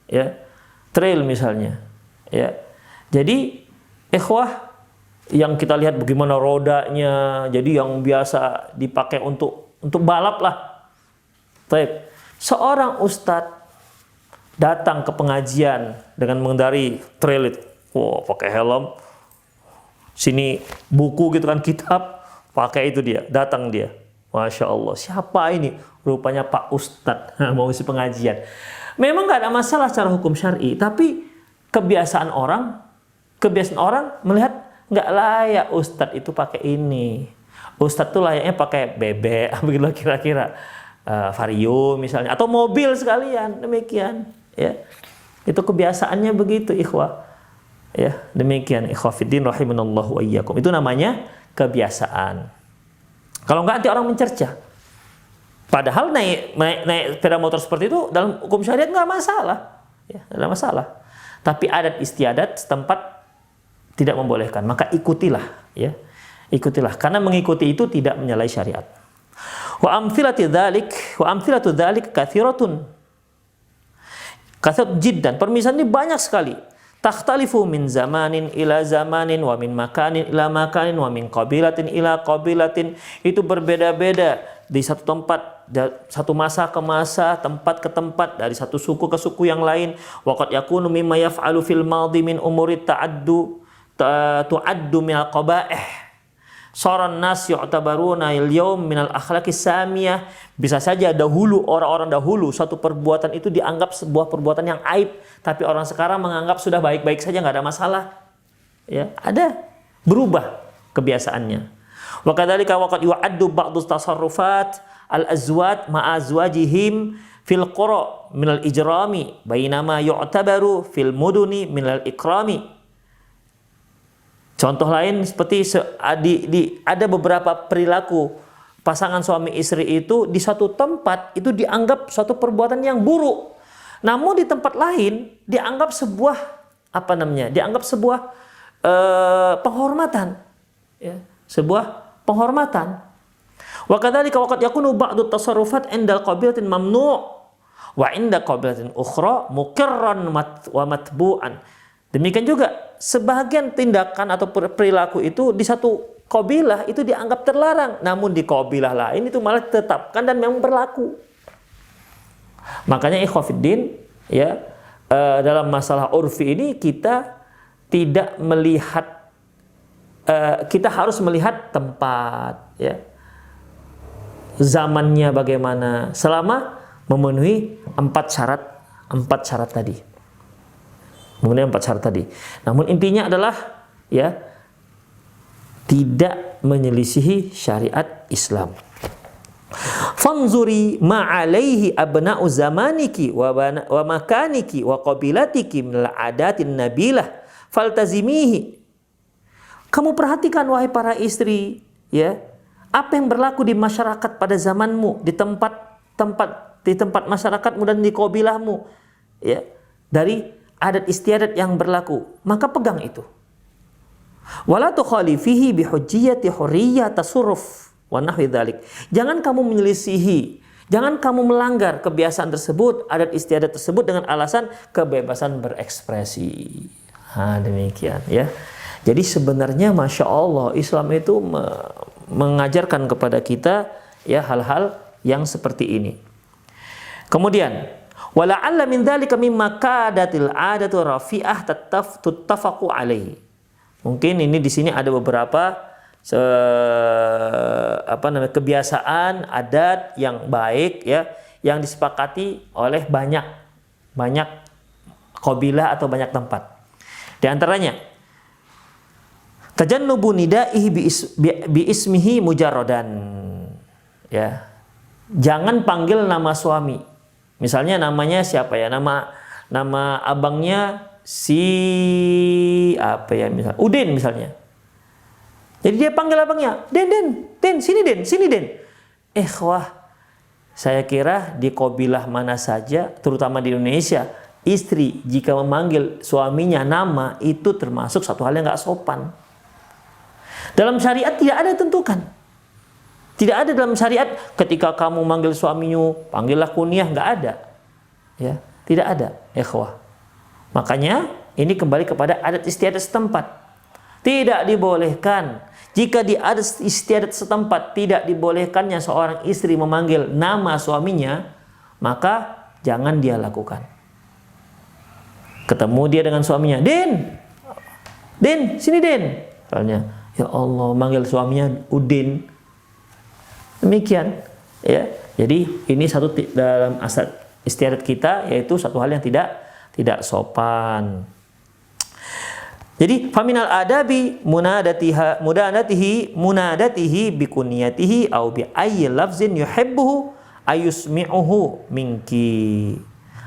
ya, trail misalnya, ya. Jadi ikhwah, yang kita lihat bagaimana rodanya, jadi yang biasa dipakai untuk balap lah. Baik, seorang ustadz datang ke pengajian dengan mengendari trail itu, pakai helm, sini buku gitu kan, kitab, pakai itu dia, datang dia, Masya Allah, siapa ini? Rupanya Pak Ustadz mau isi pengajian. Memang nggak ada masalah secara hukum syar'i, tapi kebiasaan orang melihat nggak layak Ustadz itu pakai ini. Ustadz tuh layaknya pakai bebek, begitu kira-kira. Vario misalnya, atau mobil sekalian, demikian. Ya, itu kebiasaannya begitu, ikhwah. Ya, demikian, ikhwah fiddin rahimanallahu wa iyyakum. Itu namanya kebiasaan. Kalau nggak, nanti orang mencerca. Padahal naik sepeda motor seperti itu dalam hukum syariat nggak masalah, ya, nggak ada masalah. Tapi adat istiadat setempat tidak membolehkan, maka ikutilah, ya, ikutilah. Karena mengikuti itu tidak menyalahi syariat. Wa amthilatu dzalik katsiratun. Katsirat jiddan. Permisalan ini banyak sekali. Takhtalifu min zamanin ila zamanin wa min makanin ila makanin wa min qabilatin ila qabilatin. Itu berbeda-beda di satu tempat, satu masa ke masa, tempat ke tempat, dari satu suku ke suku yang lain. Wa qad yakunu mimma yaf'alu fil madhi min umuri tu'addu min al-qaba'ih. Saran nas yu'tabaruna al-yawm min al-akhlaqis samiyah. Bisa saja dahulu, orang-orang dahulu, satu perbuatan itu dianggap sebuah perbuatan yang aib, tapi orang sekarang menganggap sudah baik-baik saja, nggak ada masalah. Ya, ada berubah kebiasaannya. Wa kadzalika waqad yu'addu ba'dhu tasarrufat al-azwaj ma'a azwajihim fil qura min al-ijrami bainama yu'tabaru fil muduni min al-ikrami. Contoh lain seperti ada beberapa perilaku pasangan suami istri itu di satu tempat itu dianggap suatu perbuatan yang buruk. Namun di tempat lain dianggap sebuah dianggap sebuah penghormatan. Ya, sebuah penghormatan. Wa kadzalika waqad yakunu ba'du tasarrufat 'inda qabilatin mamnu' wa 'inda qabilatin ukhra muqirran wa matbu'an. Demikian juga sebagian tindakan atau perilaku itu di satu qabilah itu dianggap terlarang, namun di qabilah lain itu malah ditetapkan dan memang berlaku. Makanya ikhwafiddin, ya, dalam masalah urfi ini kita tidak melihat, kita harus melihat tempat, ya, zamannya bagaimana, selama memenuhi empat syarat tadi. Kemudian 4 syarat tadi. Namun intinya adalah, ya, tidak menyelisihi syariat Islam. Fanzuri ma'alaihi abna'u zamaniki wa makaniki wa qabilatiki minal adatin nabilah faltazimihi. Kamu perhatikan wahai para istri, ya, apa yang berlaku di masyarakat pada zamanmu, di tempat masyarakatmu dan di qabilahmu, ya, dari adat istiadat yang berlaku, maka pegang itu. Wala tukhalifihi bihujjiyati hurriyyah tasarruf wa nahwi dzalik. Jangan kamu menyelisihi, jangan kamu melanggar kebiasaan tersebut, adat istiadat tersebut dengan alasan kebebasan berekspresi. Demikian, ya. Jadi sebenarnya Masya Allah, Islam itu mengajarkan kepada kita, ya, hal-hal yang seperti ini. Kemudian wala'alla min dzalika mimma kadatil 'adatu rafi'ah tuttafaqu alaihi. Mungkin ini di sini ada beberapa kebiasaan adat yang baik, ya, yang disepakati oleh banyak qabilah atau banyak tempat. Di antaranya tajannubu nidaihi bi ismihi mujarradan. Ya. Jangan panggil nama suami. Misalnya namanya siapa, ya? Nama abangnya si misal Udin misalnya. Jadi dia panggil abangnya, Den, sini Den. Wah, saya kira di qabilah mana saja, terutama di Indonesia, istri jika memanggil suaminya nama itu termasuk satu hal yang nggak sopan. Dalam syariat tidak ada tentukan. Tidak ada dalam syariat ketika kamu manggil suaminya, panggillah kunyah, nggak ada. Ya, tidak ada, ikhwah. Makanya ini kembali kepada adat istiadat setempat. Tidak dibolehkan. Jika di adat istiadat setempat tidak dibolehkannya seorang istri memanggil nama suaminya, maka jangan dia lakukan. Ketemu dia dengan suaminya, Den, sini Den. Misalnya, ya Allah, manggil suaminya Udin. Demikian, ya. Jadi ini satu dalam asal istiadat kita, yaitu satu hal yang tidak sopan. Jadi faminal adabi munadatihi bikunyatihi au bi ayyi lafzin yuhibbuhu ayusmi'uhu minki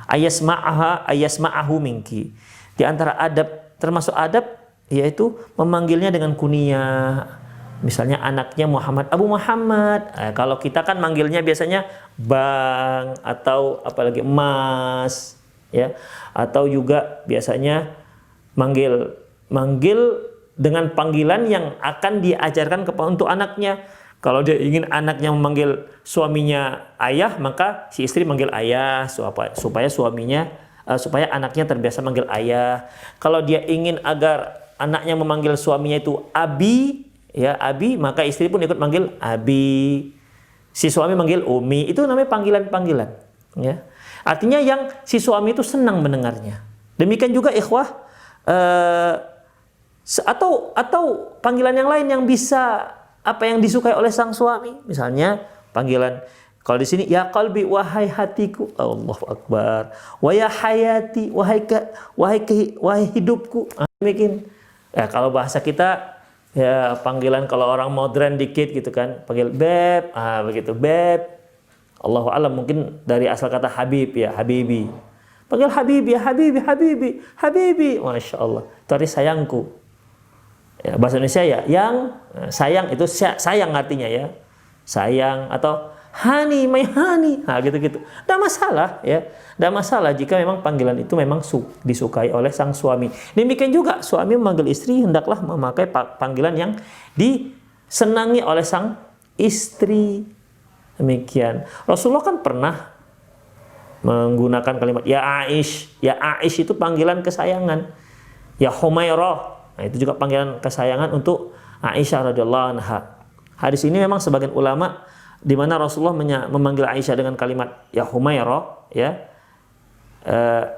ayasma'ahu minki. Di antara adab, termasuk adab, yaitu memanggilnya dengan kunyah. Misalnya anaknya Muhammad, Abu Muhammad. Kalau kita kan manggilnya biasanya Bang atau apalagi Mas, ya. Atau juga biasanya manggil dengan panggilan yang akan diajarkan untuk anaknya. Kalau dia ingin anaknya memanggil suaminya ayah, maka si istri manggil ayah supaya supaya anaknya terbiasa manggil ayah. Kalau dia ingin agar anaknya memanggil suaminya itu abi, ya abi, maka istri pun ikut manggil abi. Si suami manggil umi. Itu namanya panggilan-panggilan, ya. Artinya yang si suami itu senang mendengarnya. Demikian juga ikhwah, atau panggilan yang lain yang bisa yang disukai oleh sang suami. Misalnya panggilan, kalau di sini ya qalbi, wahai hatiku, Allahu Akbar, wa ya hayati, wahai hidupku. Demikian. Ya, kalau bahasa kita ya panggilan, kalau orang modern dikit gitu kan, panggil beb, begitu beb. Allahu a'lam, mungkin dari asal kata habib, ya habibi. Panggil habibi, ya habibi, masya Allah. Itu arti sayangku. Ya, bahasa Indonesia ya, yang sayang itu sayang artinya ya, sayang, atau honey, my honey, gitu-gitu. Tidak masalah, ya, tidak masalah jika memang panggilan itu memang disukai oleh sang suami. Demikian juga suami memanggil istri hendaklah memakai panggilan yang disenangi oleh sang istri. Demikian. Rasulullah kan pernah menggunakan kalimat ya Aish. Ya Aish itu panggilan kesayangan. Ya Humairah. Nah, itu juga panggilan kesayangan untuk Aisyah radhiyallahu anha. Hadis ini memang sebagian ulama di mana Rasulullah memanggil Aisyah dengan kalimat ya Humairah, ya.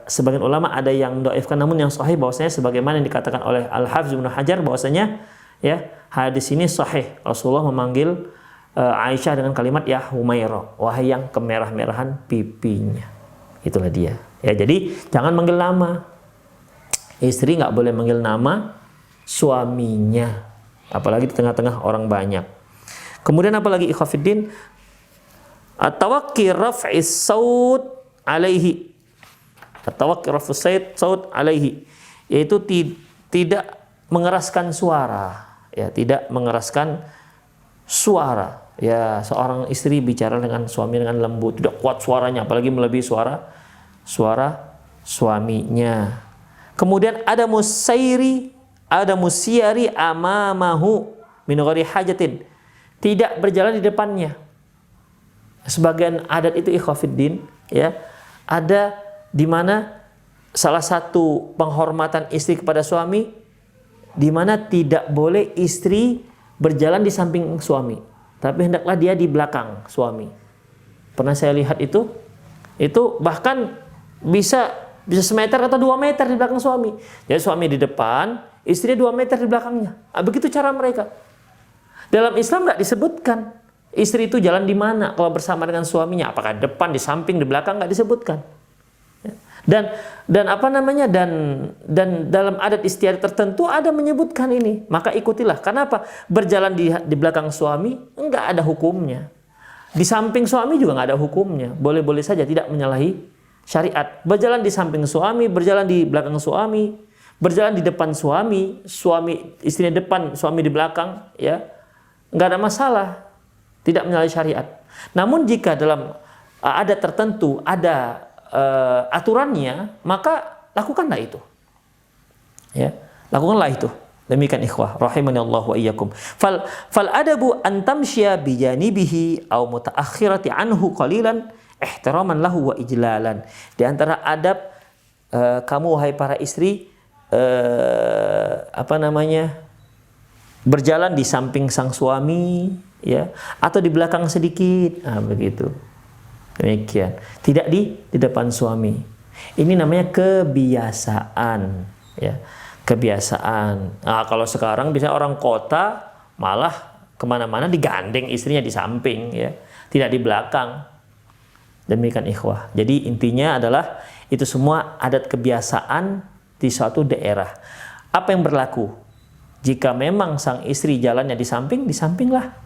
Sebagian ulama ada yang mendoifkan, namun yang sahih bahwasanya sebagaimana yang dikatakan oleh Al-Hafidz Ibnu Hajar bahwasanya ya hadis ini sahih. Rasulullah memanggil Aisyah dengan kalimat ya Humairah, wahai yang kemerah-merahan pipinya. Itulah dia. Ya, jadi jangan manggil nama. Istri nggak boleh manggil nama suaminya, apalagi di tengah-tengah orang banyak. Kemudian apalagi ikhwafiddin, at-tawaqqi raf'is saut alaihi. At-tawaqqi raf'is saut alaihi, yaitu tidak mengeraskan suara, ya, tidak mengeraskan suara. Ya, seorang istri bicara dengan suami dengan lembut, tidak kuat suaranya, apalagi melebihi suara suaminya. Kemudian ada musyari amamahu min ghairi hajatin, tidak berjalan di depannya. Sebagian adat itu ikhwafiddin, ya, ada di mana salah satu penghormatan istri kepada suami, di mana tidak boleh istri berjalan di samping suami, tapi hendaklah dia di belakang suami. Pernah saya lihat itu bahkan bisa semeter atau 2 meter di belakang suami. Jadi suami di depan, istri 2 meter di belakangnya. Begitu cara mereka. Dalam Islam nggak disebutkan istri itu jalan di mana kalau bersama dengan suaminya, apakah di depan, di samping, di belakang, nggak disebutkan. Dan dalam adat istiadat tertentu ada menyebutkan ini, maka ikutilah. Kenapa? Berjalan di belakang suami nggak ada hukumnya, di samping suami juga nggak ada hukumnya, boleh-boleh saja, tidak menyalahi syariat. Berjalan di samping suami, berjalan di belakang suami, berjalan di depan suami, istrinya depan, suami di belakang, ya, nggak ada masalah, tidak menyalahi syariat. Namun jika dalam adat tertentu ada aturannya, maka lakukanlah itu, ya, lakukanlah itu. Demikian ikhwah rahimani Allah wa iyyakum. Fal adabu an tamshiya bi janibihi aw mutaakhirati anhu qalilan ihtiraman lahu wa ijlalan. Di antara adab kamu wahai para istri berjalan di samping sang suami, ya, atau di belakang sedikit, begitu. Demikian. Tidak di depan suami. Ini namanya kebiasaan, ya. Kebiasaan. Nah, kalau sekarang bisa orang kota malah kemana-mana digandeng istrinya di samping, ya, tidak di belakang. Demikian ikhwah. Jadi intinya adalah itu semua adat kebiasaan di suatu daerah. Apa yang berlaku? Jika memang sang istri jalannya di samping, di sampinglah.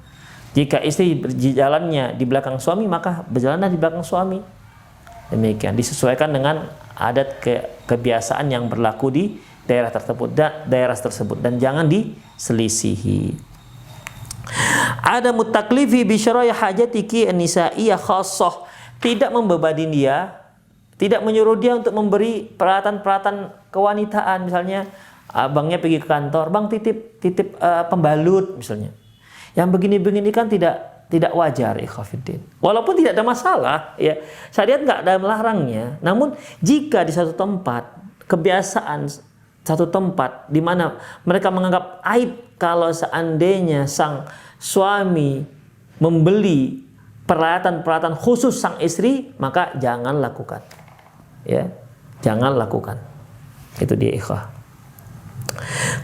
Jika istri jalannya di belakang suami, maka berjalanlah di belakang suami. Demikian, disesuaikan dengan adat kebiasaan yang berlaku di daerah tersebut dan jangan diselisihi. Ada mutaklifi bi syara'i hajatiki an-nisa'iyyah khassah, tidak membebani dia, tidak menyuruh dia untuk memberi peralatan-peralatan kewanitaan. Misalnya abangnya pergi ke kantor, bang titip pembalut misalnya. Yang begini-begini kan tidak wajar, ikhwatiddin. Walaupun tidak ada masalah, ya, syariat nggak ada melarangnya. Namun jika di satu tempat kebiasaan satu tempat di mana mereka menganggap aib kalau seandainya sang suami membeli peralatan-peralatan khusus sang istri, maka jangan lakukan. Ya, jangan lakukan. Itu dia ikhwah.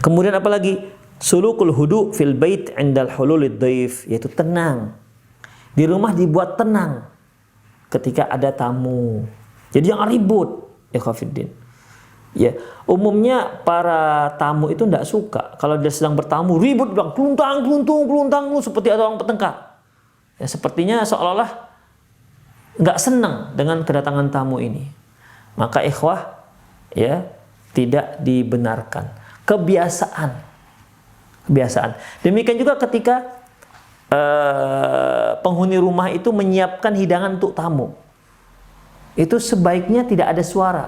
Kemudian apa lagi? Sulukul hudu fil bait indal hululid dhaif, yaitu tenang. Di rumah dibuat tenang ketika ada tamu. Jadi jangan ribut, ikhwatiddin. Ya, umumnya para tamu itu tidak suka kalau dia sedang bertamu ribut, bilang keluntung seperti ada orang bertengkar. Ya, sepertinya seolah-olah nggak senang dengan kedatangan tamu ini. Maka ikhwah, ya, tidak dibenarkan. Kebiasaan. Demikian juga ketika penghuni rumah itu menyiapkan hidangan untuk tamu. Itu sebaiknya tidak ada suara.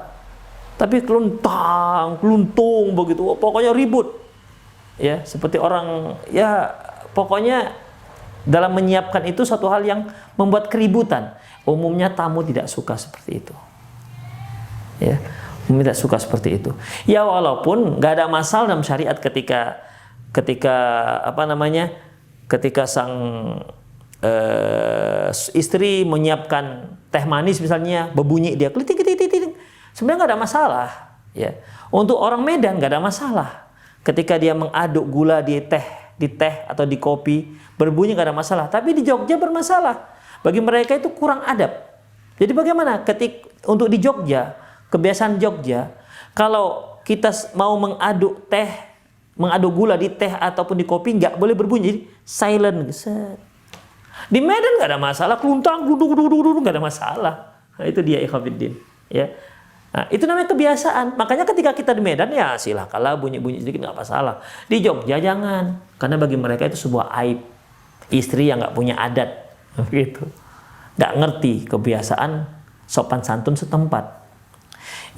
Tapi keluntung begitu, pokoknya ribut. Ya, seperti orang, ya, pokoknya dalam menyiapkan itu suatu hal yang membuat keributan. Umumnya tamu tidak suka seperti itu. Ya, tidak suka seperti itu. Ya, walaupun nggak ada masalah dalam syariat ketika sang istri menyiapkan teh manis misalnya, berbunyi dia klitik, sebenarnya nggak ada masalah. Ya, untuk orang Medan nggak ada masalah. Ketika dia mengaduk gula di teh atau di kopi, berbunyi nggak ada masalah. Tapi di Jogja bermasalah. Bagi mereka itu kurang adab. Jadi bagaimana? Untuk di Jogja, kebiasaan Jogja, kalau kita mau mengaduk gula di teh ataupun di kopi, nggak boleh berbunyi, jadi silent. Di Medan nggak ada masalah, keluntang, nggak ada masalah. Nah, itu dia ikhwatiddin. Ya. Nah, itu namanya kebiasaan. Makanya ketika kita di Medan, ya silakanlah bunyi-bunyi sedikit, nggak masalah. Di Jogja jangan, karena bagi mereka itu sebuah aib. Istri yang nggak punya adat, gitu, nggak ngerti kebiasaan sopan santun setempat.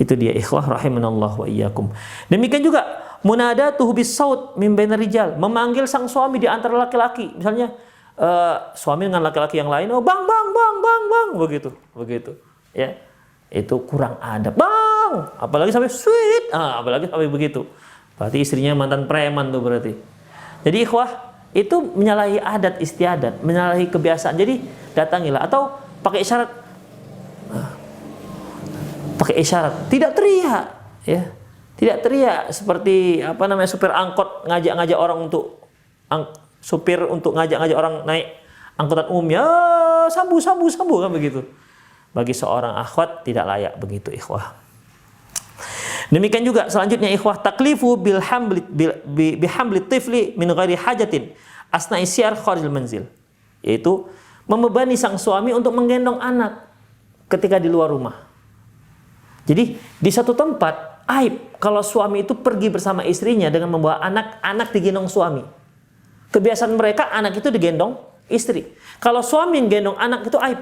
Itu dia ikhwah rahimanallah wa iyyakum. Demikian juga munadatuhu bis-saut min bainar rijal, memanggil sang suami di antara laki-laki. Misalnya suami dengan laki-laki yang lain, oh bang, begitu. Ya, itu kurang adab, bang. Apalagi sampai sweet, apalagi sampai begitu. Berarti istrinya mantan preman tuh berarti. Jadi ikhwah, itu menyalahi adat istiadat, menyalahi kebiasaan. Jadi datangilah atau pakai isyarat. Tidak teriak, ya. Tidak teriak seperti supir angkot ngajak-ngajak orang ngajak orang naik angkutan umum, ya sabu kan begitu. Bagi seorang akhwat tidak layak begitu ikhwah. Demikian juga selanjutnya ikhwah, taklifu bihamli tifli min ghairi hajatin asna'i siyar kharijil manzil, yaitu membebani sang suami untuk menggendong anak ketika di luar rumah. Jadi di satu tempat aib kalau suami itu pergi bersama istrinya dengan membawa anak digendong suami. Kebiasaan mereka anak itu digendong istri. Kalau suami yang gendong anak itu aib.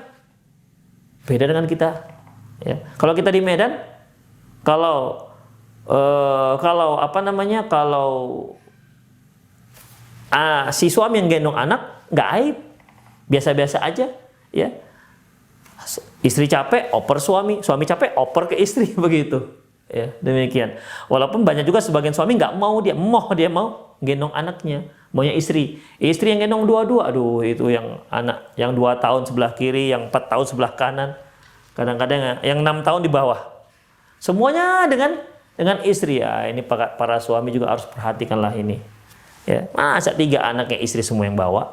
Beda dengan kita. Ya. Kalau kita di Medan, kalau si suami yang gendong anak nggak aib, biasa-biasa aja, ya. Istri capek, oper suami capek, oper ke istri begitu. Ya, demikian. Walaupun banyak juga sebagian suami nggak mau, dia mau gendong anaknya, maunya istri yang gendong dua-dua. Aduh, itu yang anak yang 2 tahun sebelah kiri, yang 4 tahun sebelah kanan, kadang-kadang yang 6 tahun di bawah. Semuanya dengan istri. Ya, ini para suami juga harus perhatikanlah ini. Ya, masa 3 anaknya istri semua yang bawa?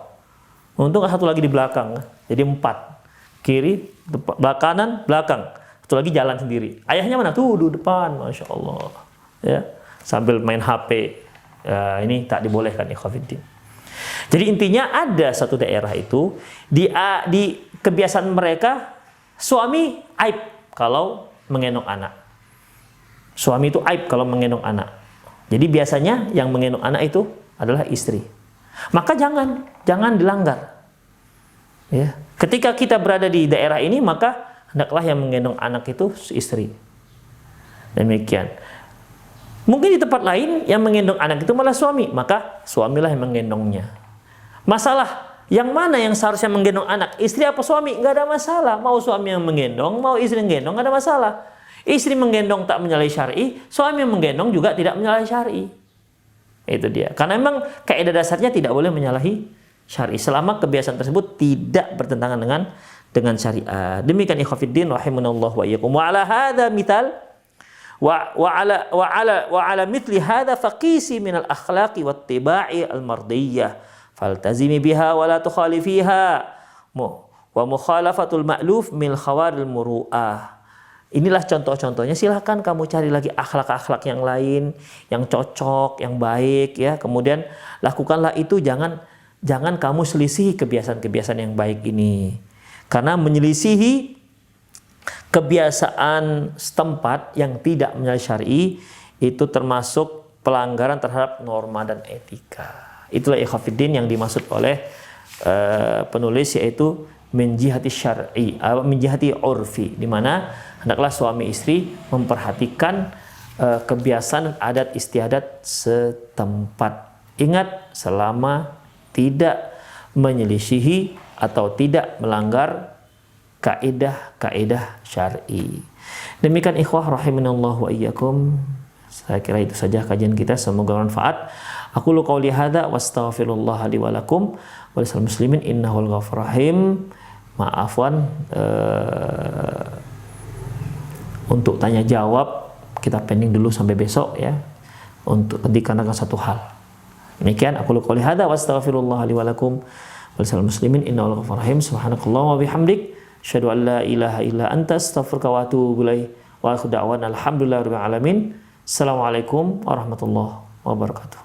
Untung satu lagi di belakang, jadi 4. Kiri, kanan, belakang. Satu lagi jalan sendiri. Ayahnya mana? Tuh di depan, masya Allah. Ya, sambil main HP. Ya, ini tak dibolehkan ikhwatiddin. Jadi intinya ada satu daerah itu di kebiasaan mereka suami aib kalau menggendong anak. Suami itu aib kalau menggendong anak. Jadi biasanya yang menggendong anak itu adalah istri. Maka jangan dilanggar. Ya. Ketika kita berada di daerah ini, maka hendaklah yang menggendong anak itu istri. Demikian. Mungkin di tempat lain yang menggendong anak itu malah suami, maka suamilah yang menggendongnya. Masalah yang mana yang seharusnya menggendong anak, istri apa suami? Nggak ada masalah. Mau suami yang menggendong, mau istri yang menggendong, nggak ada masalah. Istri menggendong tak menyalahi syar'i, suami yang menggendong juga tidak menyalahi syar'i. Itu dia. Karena memang kaidah dasarnya tidak boleh menyalahi syar'i selama kebiasaan tersebut tidak bertentangan dengan syariat. Demikian ikhwatiddin rahimanallahu wa iyyakum. Wa ala hadza mithal wa ala mithli hadza faqisi min al akhlaqi wat tiba'i al mardiyah faltazimi biha wa la tukhalifiha wa mukhalafatul ma'luf min khawaril muru'ah. Inilah contoh-contohnya. Silahkan kamu cari lagi akhlak-akhlak yang lain, yang cocok, yang baik, ya. Kemudian lakukanlah itu. Jangan kamu selisihi kebiasaan-kebiasaan yang baik ini. Karena menyelisihi kebiasaan setempat yang tidak menyalahi syar'i itu termasuk pelanggaran terhadap norma dan etika. Itulah ikhwatiddin yang dimaksud oleh penulis, yaitu min jihati syar'i, min jihati urfi, di mana hendaklah suami istri memperhatikan kebiasaan adat istiadat setempat. Ingat, selama tidak menyelisihi atau tidak melanggar kaidah-kaidah syar'i. Demikian ikhwah rahimanallahu wa iyyakum. Saya kira itu saja kajian kita, semoga bermanfaat. Aku qouli hadza wastaghfirullah li wa lakum wa lisal muslimin innahul ghafurur rahim. Maafwan, untuk tanya jawab kita pending dulu sampai besok, ya, untuk dikarenakan satu hal. Demikian aku qouli hadza wastaghfirullah li wa lakum wa lisal muslimin innahul ghafurur rahim. Subhanakallahumma wa bihamdik asyhadu an la ilaha illa anta astaghfiruka wa atubu ilaik. Wa akhiru da'wana alhamdulillahirabbil alamin. Assalamualaikum warahmatullahi wabarakatuh.